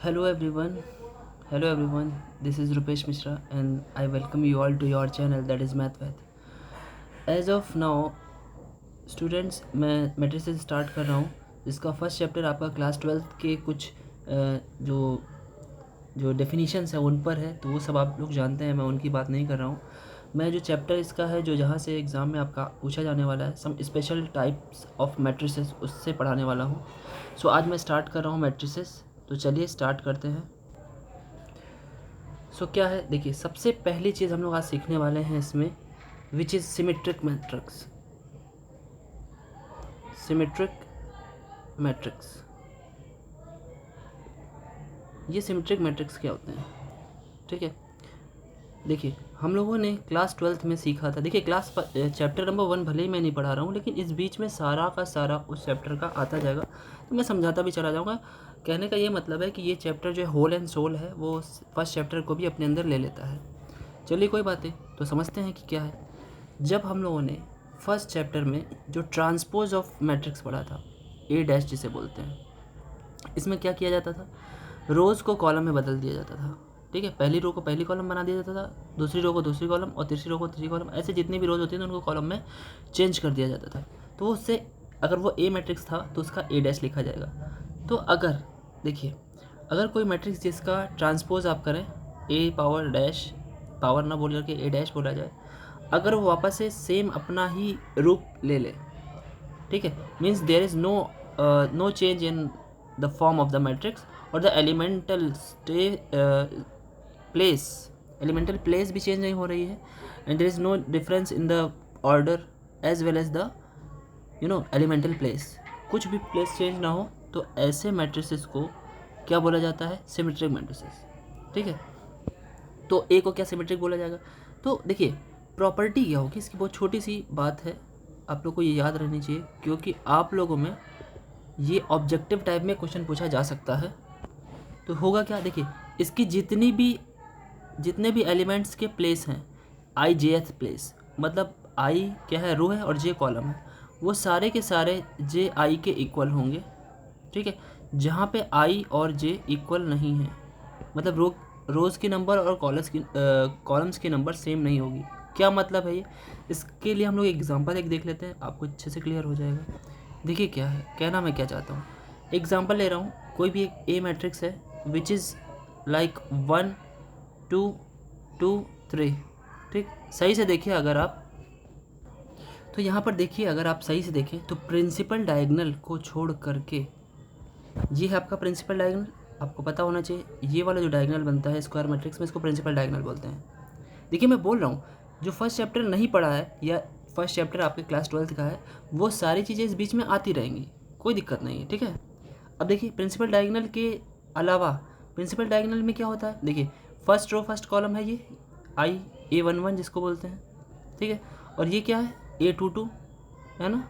Hello everyone. Hello everyone. This is Rupesh Mishra and I welcome you all to your channel that is MathWath. As of now, students मैं matrices start कर रहा हूँ जिसका first chapter आपका class 12th के कुछ जो जो डेफिनीशंस है उन पर है, तो वो सब आप लोग जानते हैं, मैं उनकी बात नहीं कर रहा हूँ। मैं जो चैप्टर इसका है जो जहाँ से एग्ज़ाम में आपका पूछा जाने वाला है, some special types of matrices, उससे पढ़ाने वाला हूँ। सो आज मैं स्टार्ट कर रहा हूँ मैट्रिसेस, तो चलिए स्टार्ट करते हैं। क्या है, देखिए सबसे पहली चीज़ हम लोग आज सीखने वाले हैं इसमें, which is symmetric matrix. Symmetric matrix, ये सिमेट्रिक मैट्रिक्स क्या होते हैं, ठीक है। देखिए हम लोगों ने क्लास 12th में सीखा था। देखिए चैप्टर नंबर 1 भले ही मैं नहीं पढ़ा रहा हूँ, लेकिन इस बीच में सारा का सारा उस चैप्टर का आता जाएगा, तो मैं समझाता भी चला जाऊँगा। कहने का ये मतलब है कि ये चैप्टर जो है होल एंड सोल है, वो फर्स्ट चैप्टर को भी अपने अंदर ले लेता है। चलिए कोई बात नहीं, तो समझते हैं कि क्या है। जब हम लोगों ने फर्स्ट चैप्टर में जो ट्रांसपोज ऑफ मैट्रिक्स पढ़ा था, ए डैश जिसे बोलते हैं, इसमें क्या किया जाता था, रोज़ को कॉलम में बदल दिया जाता था, ठीक है। पहली रो को पहली कॉलम बना दिया जाता था, दूसरी रो को दूसरी कॉलम और तीसरी रो को तीसरी कॉलम, ऐसे जितनी भी रोज होती थी उनको कॉलम में चेंज कर दिया जाता था। तो उससे अगर वो ए मैट्रिक्स था तो उसका ए डैश लिखा जाएगा। तो अगर देखिए, अगर कोई मैट्रिक्स जिसका ट्रांसपोज आप करें ए पावर डैश, पावर ना बोल करके ए डैश बोला जाए, अगर वो वापस से सेम अपना ही रूप ले ले, ठीक है, means there is no change in the form of the matrix और द एलिमेंटल प्लेस भी चेंज नहीं हो रही है, and there is no difference in the order as well as the elemental place, कुछ भी प्लेस चेंज ना हो, तो ऐसे मैट्रिसेस को क्या बोला जाता है, सिमेट्रिक मैट्रिसेस, ठीक है। तो ए को क्या सिमेट्रिक बोला जाएगा। तो देखिए प्रॉपर्टी क्या होगी इसकी, बहुत छोटी सी बात है, आप लोग को ये याद रहनी चाहिए, क्योंकि आप लोगों में ये ऑब्जेक्टिव टाइप में क्वेश्चन पूछा जा सकता है। तो होगा क्या, देखिए इसकी जितने भी एलिमेंट्स के प्लेस हैं, आई जे एथ प्लेस, मतलब आई क्या है, रो है, और जे कॉलम है, वो सारे के सारे जे आई के इक्वल होंगे, ठीक है। जहाँ पे आई और जे इक्वल नहीं है, मतलब रोज़ की नंबर और कॉलम्स की नंबर सेम नहीं होगी। क्या मतलब है ये, इसके लिए हम लोग एग्जांपल एक देख लेते हैं, आपको अच्छे से क्लियर हो जाएगा। देखिए क्या है, कहना मैं क्या चाहता हूँ, एग्जांपल ले रहा हूँ, कोई भी एक ए मैट्रिक्स है विच इज़ लाइक 1 2 2 3, ठीक। सही से देखिए अगर आप, तो यहाँ पर देखिए अगर आप सही से देखें तो प्रिंसिपल डायगोनल को छोड़ करके ये है आपका प्रिंसिपल डायगोनल। आपको पता होना चाहिए ये वाला जो डायगोनल बनता है स्क्वायर मैट्रिक्स में, इसको प्रिंसिपल डायगोनल बोलते हैं। देखिए मैं बोल रहा हूँ, जो फर्स्ट चैप्टर नहीं पढ़ा है या फर्स्ट चैप्टर आपके क्लास 12th का है, वो सारी चीज़ें इस बीच में आती रहेंगी, कोई दिक्कत नहीं है, ठीक है। अब देखिए प्रिंसिपल डायगोनल के अलावा प्रिंसिपल डायगोनल में क्या होता है, देखिए फर्स्ट रो फर्स्ट कॉलम है ये आई A11 जिसको बोलते हैं, ठीक है। और ये क्या है, A22 है ना,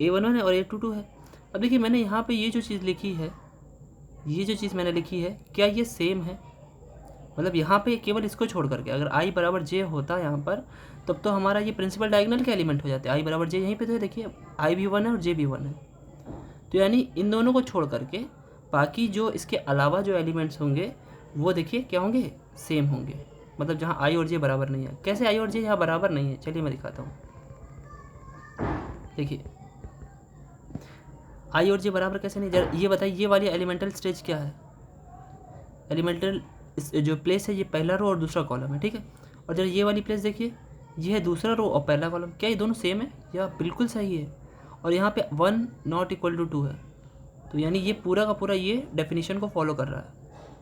A11 है और A22 है। अब देखिए मैंने यहाँ पे ये जो चीज़ लिखी है, ये जो चीज़ मैंने लिखी है, क्या ये सेम है, मतलब यहाँ पे केवल इसको छोड़ करके अगर आई बराबर जे होता है यहाँ पर, तब तो हमारा ये प्रिंसिपल डायगोनल के एलिमेंट हो जाते हैं। आई बराबर जे यहीं पे तो है, देखिए आई भी 1 है और जे भी 1 है, तो यानी इन दोनों को छोड़ करके बाकी जो इसके अलावा जो एलिमेंट्स होंगे वो देखिए क्या होंगे, सेम होंगे। मतलब जहाँ आई और जे बराबर नहीं है, कैसे आई और जे यहाँ बराबर नहीं है, चलिए मैं दिखाता हूँ। देखिए आई और जे बराबर कैसे नहीं, जरा ये बताइए, ये वाली एलिमेंटल स्टेज क्या है, एलिमेंटल जो प्लेस है ये पहला रो और दूसरा कॉलम है, ठीक है। और जरा ये वाली प्लेस देखिए, ये है दूसरा रो और पहला कॉलम, क्या ये दोनों सेम है, या बिल्कुल सही है। और यहाँ पे 1 नॉट इक्वल टू 2 है, तो यानी ये पूरा का पूरा ये डेफिनेशन को फॉलो कर रहा है,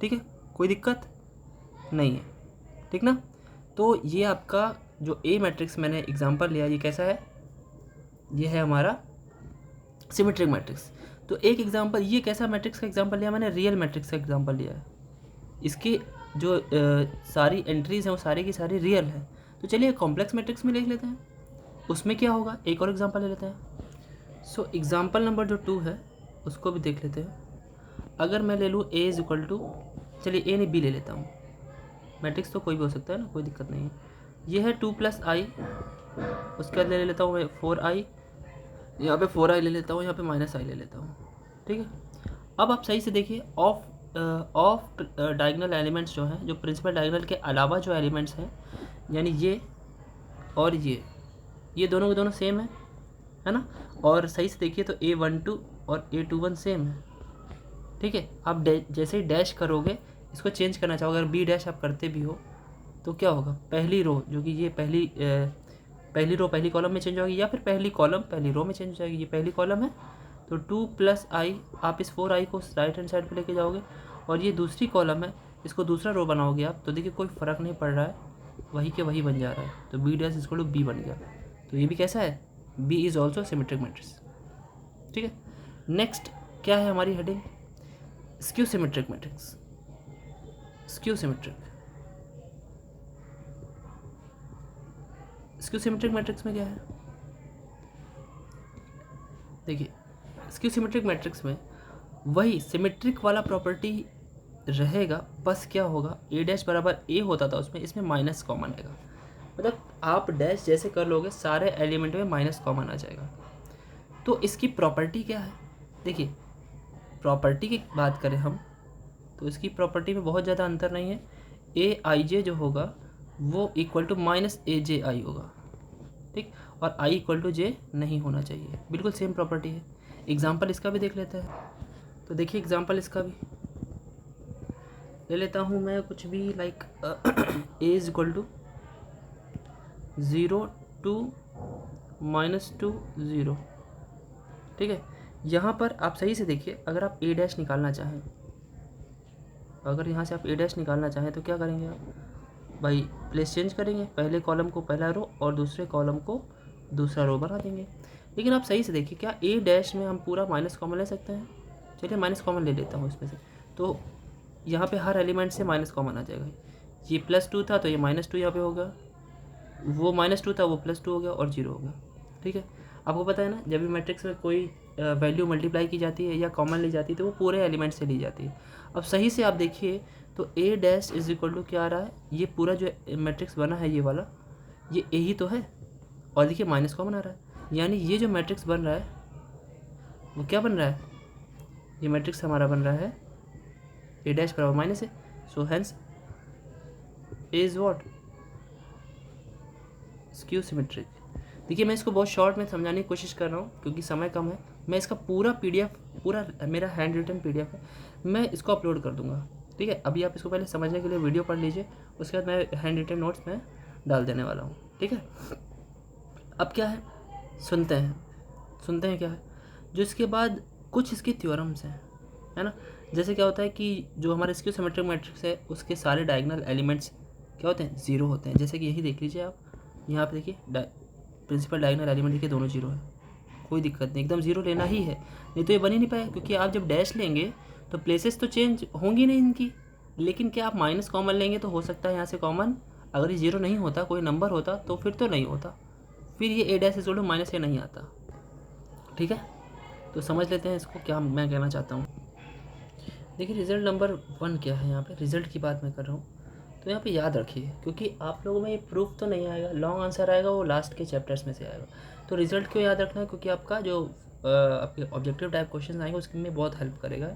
ठीक है, कोई दिक्कत नहीं है, ठीक ना। तो ये आपका जो ए मैट्रिक्स मैंने एग्जांपल लिया, ये कैसा है, ये है हमारा सिमेट्रिक मैट्रिक्स। तो एक एग्जांपल, ये कैसा मैट्रिक्स का एग्जांपल लिया मैंने, रियल मैट्रिक्स का एग्जांपल लिया है। इसकी जो सारी एंट्रीज हैं वो सारी की सारी रियल है। तो चलिए कॉम्प्लेक्स मैट्रिक्स में लिख लेते हैं, उसमें क्या होगा, एक और एग्जांपल ले लेते हैं। सो एग्जांपल नंबर जो 2 है उसको भी देख लेते हैं। अगर मैं ले लूँ ए इज़ इक्वल टू, चलिए ए नहीं बी ले लेता हूँ, मैट्रिक्स तो कोई भी हो सकता है ना, कोई दिक्कत नहीं है। ये है 2 + i, उसके बाद ले लेता हूँ मैं 4i, यहाँ पे 4i ले लेता हूँ, यहाँ पे -i ले लेता हूँ, ठीक है। अब आप सही से देखिए, ऑफ ऑफ डायगोनल एलिमेंट्स जो हैं, जो प्रिंसिपल डायगोनल के अलावा जो एलिमेंट्स हैं, यानी ये और ये दोनों के दोनों सेम है ना। और सही से देखिए तो A12 और A21 सेम है, ठीक है। आप जैसे ही डैश करोगे, इसको चेंज करना चाहोगे, अगर बी डैश आप करते भी हो तो क्या होगा, पहली रो जो कि ये पहली रो पहली कॉलम में चेंज होगी, या फिर पहली कॉलम पहली रो में चेंज हो जाएगी। ये पहली कॉलम है तो 2 + i, आप इस 4i को राइट हैंड साइड पे लेके जाओगे, और ये दूसरी कॉलम है, इसको दूसरा रो बनाओगे आप, तो देखिए कोई फ़र्क नहीं पड़ रहा है, वही के वही बन जा रहा है, तो B dash equal to B बन गया। तो ये भी कैसा है, B is also symmetric matrix, ठीक है। नेक्स्ट क्या है हमारी heading, skew symmetric matrix. Skew symmetric matrix में क्या है, देखिए स्क्यू सिमेट्रिक मैट्रिक्स में वही सिमेट्रिक वाला प्रॉपर्टी रहेगा, बस क्या होगा, ए डैश बराबर ए होता था उसमें, इसमें माइनस कॉमन आएगा, मतलब आप डैश जैसे कर लोगे सारे एलिमेंट में माइनस कॉमन आ जाएगा। तो इसकी प्रॉपर्टी क्या है, देखिए प्रॉपर्टी की बात करें हम तो इसकी प्रॉपर्टी में बहुत ज़्यादा अंतर नहीं है। ए आई जे जो होगा वो इक्वल टू माइनस ए जे आई होगा, ठीक, और आई इक्वल टू जे नहीं होना चाहिए, बिल्कुल सेम प्रॉपर्टी है। एग्जाम्पल इसका भी देख लेते हैं, तो देखिए एग्जाम्पल इसका भी ले लेता हूँ मैं, कुछ भी like A is equal to 0 2 -2 0, ठीक है। यहाँ पर आप सही से देखिए, अगर आप ए डैश निकालना चाहें, अगर यहाँ से आप ए डैश निकालना चाहें तो क्या करेंगे आप भाई, प्लेस चेंज करेंगे, पहले कॉलम को पहला रो और दूसरे कॉलम को दूसरा रो बना देंगे। लेकिन आप सही से देखिए, क्या ए डैश में हम पूरा माइनस कॉमन ले सकते हैं, चलिए माइनस कॉमन ले लेता हूँ इसमें से, तो यहाँ पे हर एलिमेंट से माइनस कॉमन आ जाएगा। ये +2 था तो ये -2 यहाँ पे होगा, वो -2 था वो +2 हो गया और 0 हो गया, ठीक है। आपको पता है ना, जब भी मैट्रिक्स में कोई वैल्यू मल्टीप्लाई की जाती है या कॉमन ली जाती है तो वो पूरे एलिमेंट से ली जाती है। अब सही से आप देखिए तो A dash is equal to क्या आ रहा है, ये पूरा जो मैट्रिक्स बना है ये वाला, ये ए ही तो है, और देखिए माइनस कॉमन आ रहा है, यानी ये जो मैट्रिक्स बन रहा है वो क्या बन रहा है, ये मैट्रिक्स हमारा बन रहा है ए डैश बराबर माइनस है, so hence A is what, skew symmetric. देखिए मैं इसको बहुत शॉर्ट में समझाने की कोशिश कर रहा हूँ क्योंकि समय कम है। मैं इसका पूरा PDF, पूरा मेरा हैंड रिटन PDF है, मैं इसको अपलोड कर दूंगा, ठीक है। अभी आप इसको पहले समझने के लिए वीडियो पढ़ लीजिए, उसके बाद मैं हैंड रिटन नोट्स में डाल देने वाला हूँ, ठीक है। अब क्या है, सुनते हैं क्या है, जो इसके बाद कुछ इसके थ्योरम्स हैं, है ना। जैसे क्या होता है कि जो हमारा स्क्यू सिमेट्रिक मैट्रिक्स है उसके सारे डायगोनल एलिमेंट्स क्या होते हैं, 0 होते हैं। जैसे कि यही देख लीजिए आप, यहाँ पे देखिए प्रिंसिपल डायगोनल एलिमेंट देखिए दोनों 0 है, कोई दिक्कत नहीं, एकदम 0 लेना ही है, नहीं तो ये बन ही नहीं पाएगा, क्योंकि आप जब डैश लेंगे तो प्लेसेस तो चेंज होंगी नहीं इनकी, लेकिन क्या आप माइनस कॉमन लेंगे तो हो सकता है यहाँ से कॉमन, अगर ये 0 नहीं होता, कोई नंबर होता तो फिर तो नहीं होता, फिर ये ए डैश इक्वल टू माइनस ए नहीं आता, ठीक है। तो समझ लेते हैं इसको क्या मैं कहना चाहता हूँ। देखिए रिजल्ट नंबर 1 क्या है, यहाँ पे रिजल्ट की बात मैं कर रहा हूँ, तो यहाँ पे याद रखिए, क्योंकि आप लोगों में ये प्रूफ तो नहीं आएगा, लॉन्ग आंसर आएगा वो लास्ट के चैप्टर्स में से आएगा। तो रिजल्ट क्यों याद रखना है, क्योंकि आपका जो आपके ऑब्जेक्टिव टाइप क्वेश्चन आएंगे उसके में बहुत हेल्प करेगा।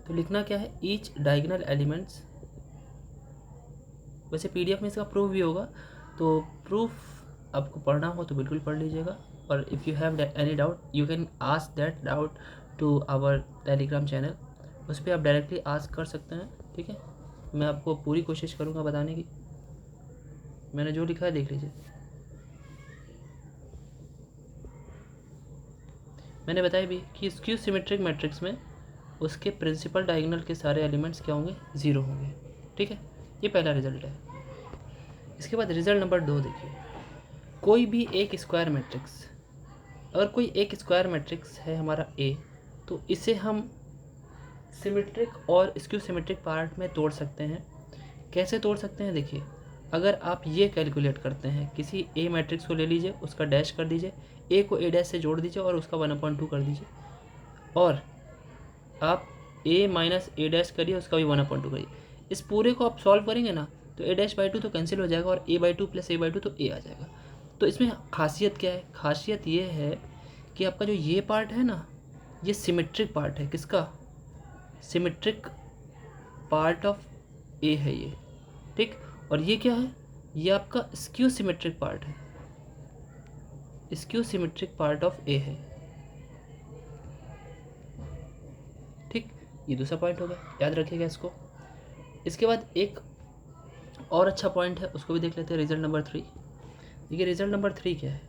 तो लिखना क्या है, ईच डायगोनल एलिमेंट्स, वैसे PDF में इसका प्रूफ भी होगा, तो प्रूफ आपको पढ़ना हो तो बिल्कुल पढ़ लीजिएगा, और if you have any doubt you can ask that doubt to our Telegram channel, उस पर आप डायरेक्टली आस्क कर सकते हैं, ठीक है। मैं आपको पूरी कोशिश करूँगा बताने की, मैंने जो लिखा है देख लीजिए। मैंने बताया भी कि स्क्यू सिमेट्रिक मैट्रिक्स में उसके प्रिंसिपल डायगोनल के सारे एलिमेंट्स क्या होंगे, 0 होंगे, ठीक है। ये पहला रिजल्ट है। इसके बाद रिजल्ट नंबर 2 देखिए, कोई भी एक स्क्वायर मैट्रिक्स, अगर कोई एक स्क्वायर मैट्रिक्स है हमारा A, तो इसे हम सिमेट्रिक और स्क्यू सिमेट्रिक पार्ट में तोड़ सकते हैं। कैसे तोड़ सकते हैं, देखिए अगर आप ये कैलकुलेट करते हैं, किसी A मैट्रिक्स को ले लीजिए, उसका डैश कर दीजिए, A को A डैश से जोड़ दीजिए और उसका 1/2 कर दीजिए, और आप A माइनस A डैश करिए, उसका भी 1/2 करिए। इस पूरे को आप सॉल्व करेंगे ना तो A'/2 तो कैंसिल हो जाएगा और A/2 + A/2 तो A आ जाएगा। तो इसमें खासियत क्या है, खासियत ये है कि आपका जो ये पार्ट है ना, ये सिमेट्रिक पार्ट है, किसका, सिमेट्रिक पार्ट ऑफ ए है ये, ठीक। और ये क्या है, ये आपका स्क्यू सिमेट्रिक पार्ट है, स्क्यू सिमेट्रिक पार्ट ऑफ ए है, ठीक। ये दूसरा पॉइंट होगा, याद रखिएगा इसको। इसके बाद एक और अच्छा पॉइंट है, उसको भी देख लेते हैं, रिजल्ट नंबर 3। देखिए रिजल्ट नंबर 3 क्या है,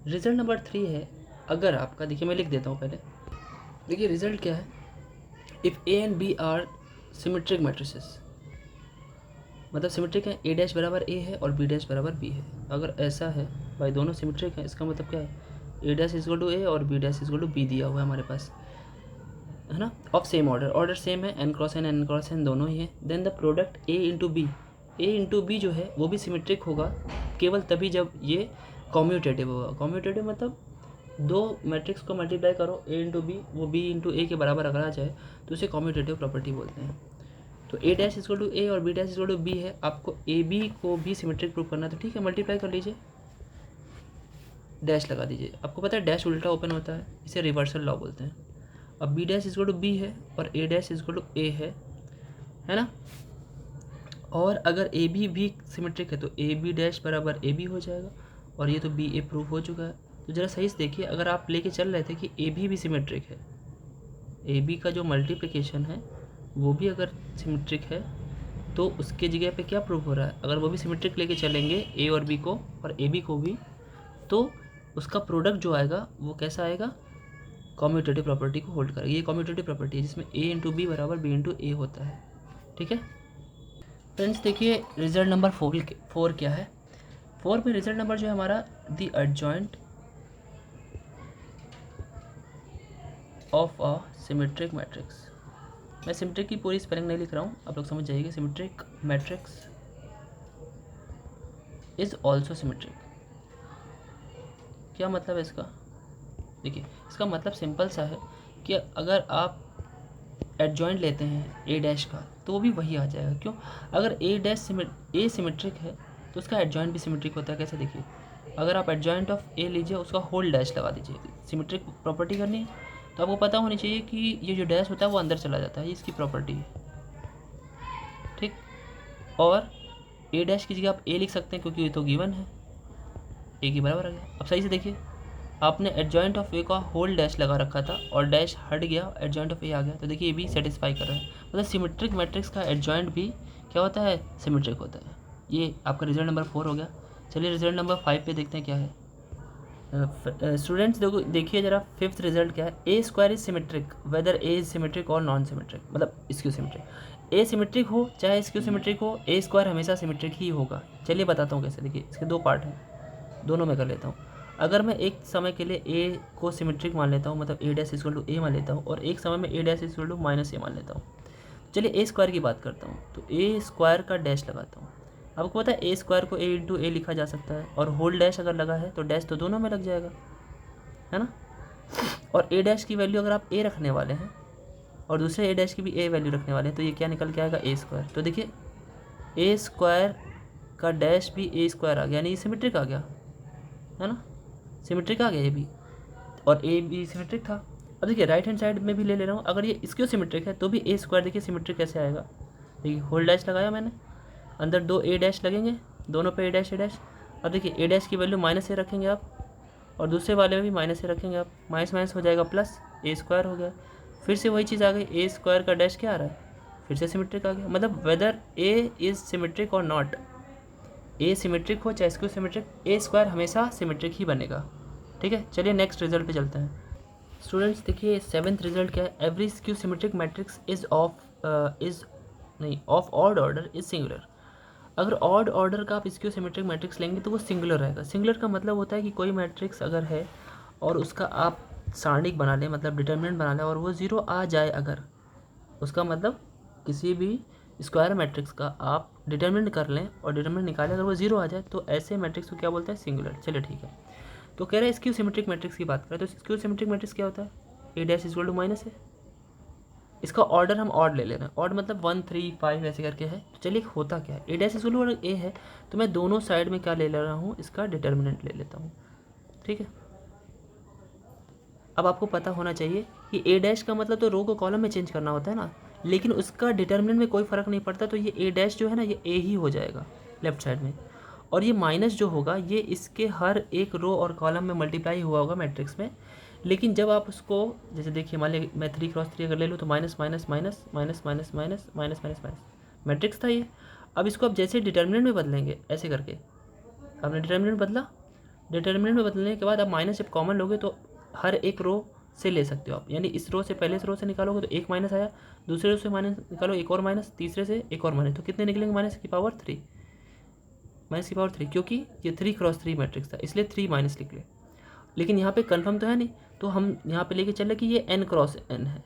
रिजल्ट नंबर 3 है, अगर आपका, देखिए मैं लिख देता हूँ पहले, देखिए रिजल्ट क्या है, if A and B are symmetric matrices, मतलब सिमेट्रिक है, ए डैश बराबर ए है और बी डैश बराबर बी है। अगर ऐसा है भाई, दोनों सिमेट्रिक है, इसका मतलब क्या है, A dash equal to A और B dash equal to B दिया हुआ है हमारे पास, है ना, of same order, order same है, एन क्रॉस एन दोनों ही है। Then the product A into B जो है वो भी सिमेट्रिक होगा केवल तभी जब ये कॉम्यूटेटिव होगा। कॉम्यूटेटिव मतलब दो मैट्रिक्स को मल्टीप्लाई करो, ए इंटू बी, वो बी इंटू ए के बराबर अगर आ जाए तो उसे कॉम्यूटेटिव प्रॉपर्टी बोलते हैं। तो A dash equal to A और B dash equal to B है, आपको ए बी को भी सिमेट्रिक प्रूव करना है, तो ठीक है मल्टीप्लाई कर लीजिए, डैश लगा दीजिए। आपको पता है डैश उल्टा ओपन होता है, इसे रिवर्सल लॉ बोलते हैं। अब B dash equal to B है और A dash equal to A है ना। और अगर ए बी भी सिमेट्रिक है तो ए बी डैश बराबर ए बी हो जाएगा, और ये तो बी ए प्रूव हो चुका है। तो ज़रा सही से देखिए, अगर आप लेके चल रहे थे कि ए भी सिमेट्रिक है, ए बी का जो मल्टीप्लिकेशन है वो भी अगर सिमेट्रिक है तो उसके जगह पे क्या प्रूव हो रहा है, अगर वो भी सिमेट्रिक लेके चलेंगे ए और बी को और ए बी को भी, तो उसका प्रोडक्ट जो आएगा वो कैसा आएगा, कॉम्यूटेटिव प्रॉपर्टी को होल्ड करेगा। ये कॉम्यूटेटिव प्रॉपर्टी है जिसमें ए इंटू बी बराबर बी इंटू ए होता है, ठीक है फ्रेंड्स। देखिए रिजल्ट नंबर 4 क्या है, 4 में रिजल्ट नंबर जो है हमारा, the adjoint of a symmetric matrix. मैं सिमेट्रिक की पूरी स्पेलिंग नहीं लिख रहा हूँ, आप लोग समझ जाइएगा। Symmetric matrix is also symmetric. क्या मतलब है इसका, देखिए इसका मतलब सिंपल सा है कि अगर आप एडजॉइंट लेते हैं ए डैश का तो वो भी वही आ जाएगा। क्यों, अगर ए डैश ए सिमेट्रिक है तो उसका एडजॉइंट भी सिमेट्रिक होता है। कैसे, देखिए अगर आप एडजॉइंट ऑफ ए लीजिए, उसका होल डैश लगा दीजिए, सिमेट्रिक प्रॉपर्टी करनी है तो आपको पता होनी चाहिए कि ये जो डैश होता है वो अंदर चला जाता है, ये इसकी प्रॉपर्टी है, ठीक। और ए डैश की जगह आप ए लिख सकते हैं क्योंकि ये तो गिवन है, ए के बराबर आ गया। अब सही से देखिए, आपने एडजॉइंट ऑफ ए का होल डैश लगा रखा था और डैश हट गया, एडजॉइंट ऑफ ए आ गया, तो देखिए ये भी सेटिस्फाई कर रहा है। मतलब सिमेट्रिक मैट्रिक्स का एडजॉइंट भी क्या होता है, सिमेट्रिक होता है। ये आपका रिजल्ट नंबर 4 हो गया। चलिए रिजल्ट नंबर 5 पे देखते हैं क्या है। स्टूडेंट्स देखिए जरा, 5th रिजल्ट क्या है, A square is symmetric whether A is symmetric और नॉन सिमेट्रिक, मतलब स्क्यू सिमेट्रिक। ए सिमेट्रिक हो चाहे स्क्यू सिमेट्रिक हो, ए स्क्वायर हमेशा सिमेट्रिक ही होगा। चलिए बताता हूँ कैसे। देखिए इसके 2 पार्ट हैं, दोनों में कर लेता हूँ। अगर मैं एक समय के लिए ए को सिमेट्रिक मान लेता हूँ, मतलब ए डैश इक्वल टू ए मान लेता हूँ, और एक समय में ए डैश इक्वल टू माइनस ए मान लेता हूँ। चलिए ए स्क्वायर की बात करता हूँ, तो ए स्क्वायर का डैश लगाता हूँ। आपको पता है ए स्क्वायर को ए इंटू ए लिखा जा सकता है, और होल डैश अगर लगा है तो डैश तो दोनों में लग जाएगा, है ना। और ए डैश की वैल्यू अगर आप ए रखने वाले हैं और दूसरे ए डैश की भी ए वैल्यू रखने वाले हैं, तो ये क्या निकल के आएगा, ए स्क्वायर। तो देखिए ए स्क्वायर का डैश भी ए स्क्वायर आ गया, यानी ये सिमेट्रिक आ गया, है ना, सिमेट्रिक आ गया ये भी, और ए भी सिमेट्रिक था। अब देखिए राइट हैंड साइड में भी ले रहा हूँ, अगर ये इसक्यू सिमेट्रिक है तो भी ए स्क्वायर देखिए सिमेट्रिक कैसे आएगा। देखिए होल डैश लगाया मैंने, अंदर 2 ए डैश लगेंगे, दोनों पे ए डैश ए डैश। अब देखिए ए डैश की वैल्यू माइनस ए रखेंगे आप, और दूसरे वाले में भी माइनस ए रखेंगे आप, माइनस माइनस हो जाएगा प्लस, ए स्क्वायर हो गया। फिर से वही चीज़ आ गई, ए स्क्वायर का डैश क्या आ रहा है, फिर से सिमेट्रिक आ गया। मतलब वेदर ए इज़ सिमेट्रिक और नॉट, ए सिमेट्रिक हो चाहे स्क्यू सिमेट्रिक, ए स्क्वायर हमेशा सिमेट्रिक ही बनेगा, ठीक है। चलिए नेक्स्ट रिजल्ट पे चलते हैं। स्टूडेंट्स देखिए 7th रिजल्ट क्या है, every skew symmetric matrix is of odd order is singular. अगर ऑड ऑर्डर का आप स्क्यू सिमेट्रिक मैट्रिक्स लेंगे तो वो सिंगुलर रहेगा। सिंगुलर का मतलब होता है कि कोई मैट्रिक्स अगर है और उसका आप सारणिक बना लें, मतलब डिटर्मिनेंट बना लें, और वो 0 आ जाए, अगर उसका मतलब किसी भी स्क्वायर मैट्रिक्स का आप डिटर्मिनेंट कर लें और डिटर्मिनेंट निकालें, अगर वो 0 आ जाए तो ऐसे मैट्रिक्स को क्या बोलते हैं, सिंगुलर। चलिए ठीक है, तो कह रहे हैं स्क्यू सिमेट्रिक मैट्रिक्स की बात करें तो स्क्यू सिमेट्रिक मैट्रिक्स क्या होता है, A dash equal to minus है। इसका ऑर्डर हम ऑड ले रहे हैं, ऑड मतलब 1 3 5 ऐसे करके है। तो चलिए होता क्या है, A dash equal to A है तो मैं दोनों साइड में क्या ले रहा हूँ, इसका डिटर्मिनेंट ले लेता हूँ, ठीक है। अब आपको पता होना चाहिए कि ए डैश का मतलब तो रो को कॉलम में चेंज करना होता है ना, लेकिन उसका डिटर्मिनेंट में कोई फ़र्क नहीं पड़ता, तो ये ए डैश जो है ना ये ए ही हो जाएगा लेफ्ट साइड में, और ये माइनस जो होगा ये इसके हर एक रो और कॉलम में मल्टीप्लाई हुआ होगा मैट्रिक्स में। लेकिन जब आप उसको, जैसे देखिए मान लिया मैं 3x3 अगर ले लूँ तो minus minus minus minus minus minus minus minus minus matrix था ये। अब इसको आप जैसे डिटर्मिनेंट में बदलेंगे ऐसे करके, आपने डिटर्मिनेंट बदला, डिटर्मिनेंट में बदलने के बाद आप माइनस जब कॉमन लोगे तो हर एक रो से ले सकते हो आप, यानी इस रो से पहले इस रो से निकालोगे तो एक माइनस आया, दूसरे रो से माइनस निकालो एक और माइनस, तीसरे से एक और माइनस, तो कितने निकलेंगे माइनस की पावर 3, माइनस की पावर 3, क्योंकि ये 3x3 मैट्रिक्स था इसलिए 3 माइनस निकले। लेकिन यहाँ पे कंफर्म तो है नहीं, तो हम यहाँ पे लेके चले कि ये n×n है,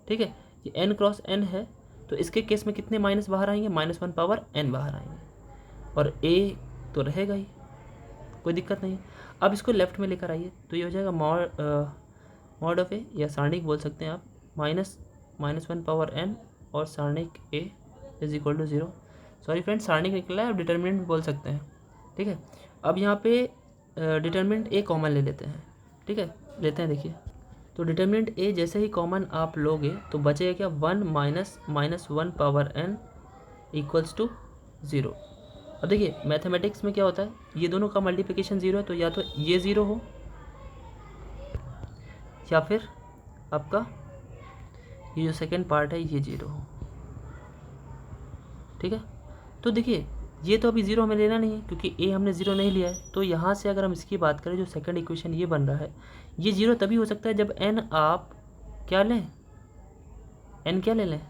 ठीक है, ये n×n है, तो इसके केस में कितने माइनस बाहर आएंगे, -1 पावर n बाहर आएंगे, और a तो रहेगा ही, कोई दिक्कत नहीं है। अब इसको लेफ्ट में लेकर आइए तो ये हो जाएगा मॉड ऑफ ए, या सारणिक बोल सकते हैं आप, -1 पावर n और सारणिक a is equal to 0। Sorry friends, सारणिक निकला है, आप डिटर्मिनेंट भी बोल सकते हैं, ठीक है। अब यहाँ पे डिटर्मिनेंट a कॉमन ले लेते हैं, ठीक है, लेते हैं। देखिए तो डिटर्मिनेंट a जैसे ही कॉमन आप लोगे तो बचेगा क्या, 1 -1 पावर n इक्वल्स टू 0। अब देखिए मैथमेटिक्स में क्या होता है, ये दोनों का मल्टीप्लिकेशन 0 है, तो या तो ये 0 हो या फिर आपका ये जो सेकंड पार्ट है ये 0 हो, ठीक है। तो देखिए ये तो अभी 0 हमें लेना नहीं है क्योंकि a हमने 0 नहीं लिया है, तो यहाँ से अगर हम इसकी बात करें जो सेकंड इक्वेशन ये बन रहा है, ये 0 तभी हो सकता है जब n आप क्या लें, n क्या ले लें।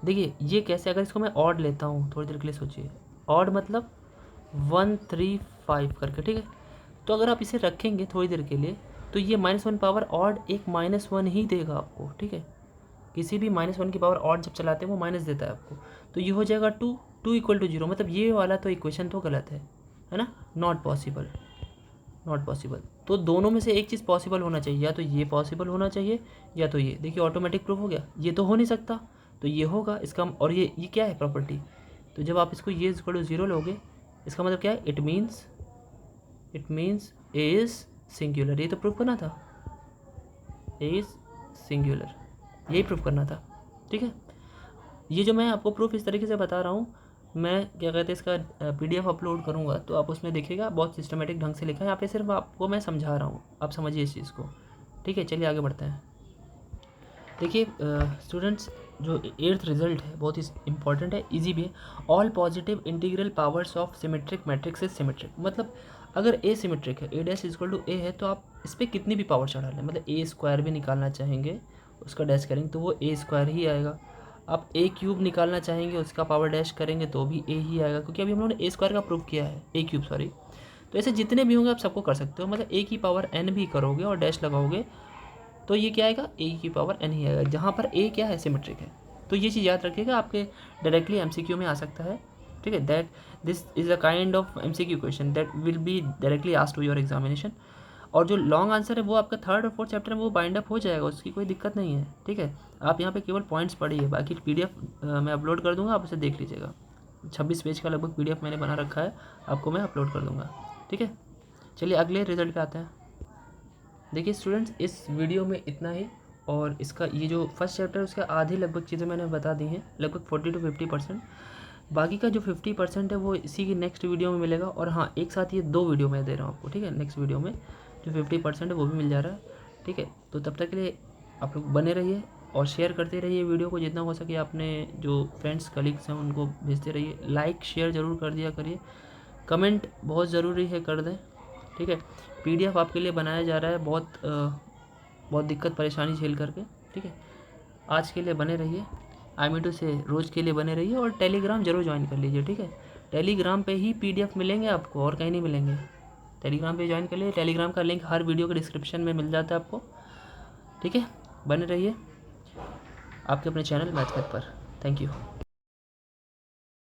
देखिए ये कैसे, अगर इसको मैं ऑड लेता हूँ, थोड़ी देर के लिए सोचिए, ऑड मतलब 1 3 5 करके, ठीक है। तो अगर आप इसे रखेंगे थोड़ी देर के लिए तो ये -1 पावर ऑड एक -1 ही देगा आपको, ठीक है। किसी भी -1 की पावर ऑड जब चलाते हैं वो माइनस देता है आपको, तो ये हो जाएगा 2 = 0, मतलब ये वाला तो इक्वेशन तो गलत है ना, नॉट पॉसिबल, नॉट पॉसिबल। तो दोनों में से एक चीज़ पॉसिबल होना चाहिए, या तो ये पॉसिबल होना चाहिए या तो ये। देखिए ऑटोमेटिक प्रूफ हो गया, ये तो हो नहीं सकता तो ये होगा इसका, और ये क्या है प्रॉपर्टी, तो जब आप इसको ये = 0 लोगे इसका मतलब क्या है, it means A is singular, ये तो प्रूफ करना था, ए इज सिंगुलर, यही प्रूफ करना था, ठीक है। ये जो मैं आपको प्रूफ इस तरीके से बता रहा हूँ, मैं क्या कहते हैं इसका PDF अपलोड करूँगा तो आप उसमें देखिएगा, बहुत सिस्टमेटिक ढंग से लिखा है, यहाँ पे सिर्फ आपको मैं समझा रहा हूँ, आप समझिए इस चीज़ को, ठीक है। चलिए आगे बढ़ते हैं। देखिए स्टूडेंट्स, जो 8th रिजल्ट है बहुत ही इंपॉर्टेंट है, इजी भी है। All positive integral powers of symmetric matrix is symmetric, मतलब अगर ए सिमेट्रिक है, a dash equal to a है, तो आप इस पर कितनी भी पावर चढ़ा लें, मतलब a² भी निकालना चाहेंगे उसका डैश करेंगे तो वो a² ही आएगा। आप a³ निकालना चाहेंगे उसका पावर डैश करेंगे तो भी a ही आएगा, क्योंकि अभी हम लोगों ने a² का प्रूव किया है, a³ सॉरी। तो ऐसे जितने भी होंगे आप सबको कर सकते हो, मतलब a की पावर n भी करोगे और डैश लगाओगे तो ये क्या आएगा, a की पावर n ही आएगा, जहाँ पर a क्या है, सिमेट्रिक है। तो ये चीज़ याद रखिएगा, आपके डायरेक्टली MCQ में आ सकता है, ठीक है। That this is a kind of MCQ question that will be directly asked to your examination. और जो लॉन्ग आंसर है वो आपका 3rd और 4th चैप्टर में वो बाइंड अप हो जाएगा, उसकी कोई दिक्कत नहीं है, ठीक है। आप यहाँ पे केवल पॉइंट्स पढ़िए, बाकी PDF मैं अपलोड कर दूँगा, आप उसे देख लीजिएगा। 26 पेज का लगभग PDF मैंने बना रखा है, आपको मैं अपलोड कर दूँगा, ठीक है। चलिए अगले रिजल्ट पे आते हैं। देखिए स्टूडेंट्स, इस वीडियो में इतना ही, और इसका ये जो फर्स्ट चैप्टर है उसके आधी लगभग चीज़ें मैंने बता दी हैं, लगभग 40 to 50%। बाकी का जो 50% है वो इसी की नेक्स्ट वीडियो में मिलेगा, और हाँ एक साथ ये 2 वीडियो मैं दे रहा हूँ आपको, ठीक है। नेक्स्ट वीडियो में जो 50% है वो भी मिल जा रहा है, ठीक है। तो तब तक के लिए आप लोग बने रहिए और शेयर करते रहिए वीडियो को, जितना हो सके अपने जो फ्रेंड्स कलीग्स हैं उनको भेजते रहिए। लाइक शेयर ज़रूर कर दिया करिए, कमेंट बहुत ज़रूरी है, कर दें, ठीक है। PDF आपके लिए बनाया जा रहा है बहुत दिक्कत परेशानी झेल करके, ठीक है। आज के लिए बने रहिए, IMETO से रोज़ के लिए बने रहिए, और टेलीग्राम जरूर ज्वाइन कर लीजिए, ठीक है। टेलीग्राम पे ही PDF मिलेंगे आपको, और कहीं नहीं मिलेंगे। टेलीग्राम पे ज्वाइन कर लीजिए, टेलीग्राम का लिंक हर वीडियो के डिस्क्रिप्शन में मिल जाता है आपको, ठीक है। बने रहिए आपके अपने चैनल मैथमेथ पर। Thank you.